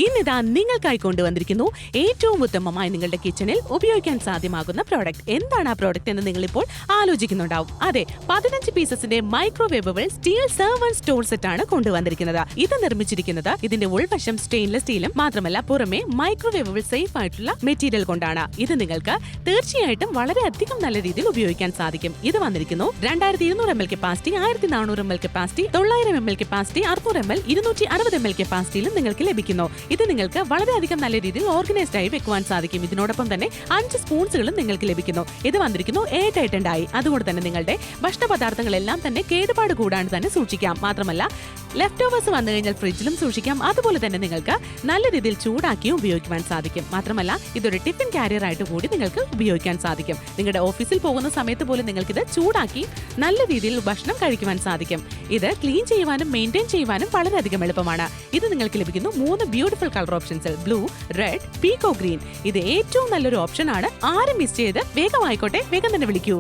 ഇന്നിതാ നിങ്ങൾക്കായി കൊണ്ടുവന്നിരിക്കുന്നു ഏറ്റവും ഉത്തമമായി നിങ്ങളുടെ കിച്ചണിൽ ഉപയോഗിക്കാൻ സാധ്യമാകുന്ന പ്രോഡക്റ്റ്. എന്താണ് ആ പ്രോഡക്റ്റ് എന്ന് നിങ്ങൾ ഇപ്പോൾ ആലോചിക്കുന്നുണ്ടാവും. അതെ, 15 പീസസിന്റെ മൈക്രോവേവബിൾ സ്റ്റീൽ സെർവർ സ്റ്റോർ സെറ്റ് ആണ് കൊണ്ടുവന്നിരിക്കുന്നത്. ഇത് നിർമ്മിച്ചിരിക്കുന്നത് ഇതിന്റെ ഉൾവശം സ്റ്റെയിൻലെസ് സ്റ്റീലും മാത്രമല്ല പുറമെ മൈക്രോവേവബിൾ സേഫ് ആയിട്ടുള്ള മെറ്റീരിയൽ കൊണ്ടാണ്. ഇത് നിങ്ങൾക്ക് തീർച്ചയായിട്ടും വളരെയധികം നല്ല രീതിയിൽ ഉപയോഗിക്കാൻ സാധിക്കും. ഇത് വന്നിരിക്കുന്നു 2200 ml capacity, 1400 ml capacity, 900 ml capacity, 600 ml, 260 ml കപ്പാസിറ്റിയിലും നിങ്ങൾക്ക് ലഭിക്കുന്നു. ഇത് നിങ്ങൾക്ക് വളരെയധികം നല്ല രീതിയിൽ ഓർഗനൈസ്ഡ് ആയി വെക്കുവാൻ സാധിക്കും. ഇതിനോടൊപ്പം തന്നെ 5 സ്പൂൺസുകളും നിങ്ങൾക്ക് ലഭിക്കുന്നു. ഇത് വന്നിരിക്കുന്നു എയർടൈറ്റ് ആയി. അതുകൊണ്ട് തന്നെ നിങ്ങളുടെ ഭക്ഷണപദാർത്ഥങ്ങളെല്ലാം തന്നെ കേടുപാട് കൂടാണ്ട് തന്നെ സൂക്ഷിക്കാം. മാത്രമല്ല ലെഫ്റ്റ് ഓവേഴ്സ് വന്നു കഴിഞ്ഞാൽ ഫ്രിഡ്ജിലും സൂക്ഷിക്കാം. അതുപോലെ തന്നെ നിങ്ങൾക്ക് നല്ല രീതിയിൽ ചൂടാക്കിയും ഉപയോഗിക്കുവാൻ സാധിക്കും. മാത്രമല്ല ഇതൊരു ടിഫിൻ കാരിയർ ആയിട്ട് കൂടി നിങ്ങൾക്ക് ഉപയോഗിക്കാൻ സാധിക്കും. നിങ്ങളുടെ ഓഫീസിൽ പോകുന്ന സമയത്ത് പോലും നിങ്ങൾക്കിത് ചൂടാക്കി നല്ല രീതിയിൽ ഭക്ഷണം കഴിക്കുവാൻ സാധിക്കും. ഇത് ക്ലീൻ ചെയ്യുവാനും മെയിൻറ്റെയിൻ ചെയ്യുവാനും വളരെയധികം എളുപ്പമാണ്. ഇത് നിങ്ങൾക്ക് ലഭിക്കുന്നു 3 ബ്യൂട്ടിഫുൾ കളർ ഓപ്ഷൻസിൽ: ബ്ലൂ, റെഡ്, പീക്കോ ഗ്രീൻ. ഇത് ഏറ്റവും നല്ലൊരു ഓപ്ഷൻ ആണ്. ആരും മിസ് ചെയ്ത് വേഗം തന്നെ വിളിക്കൂ.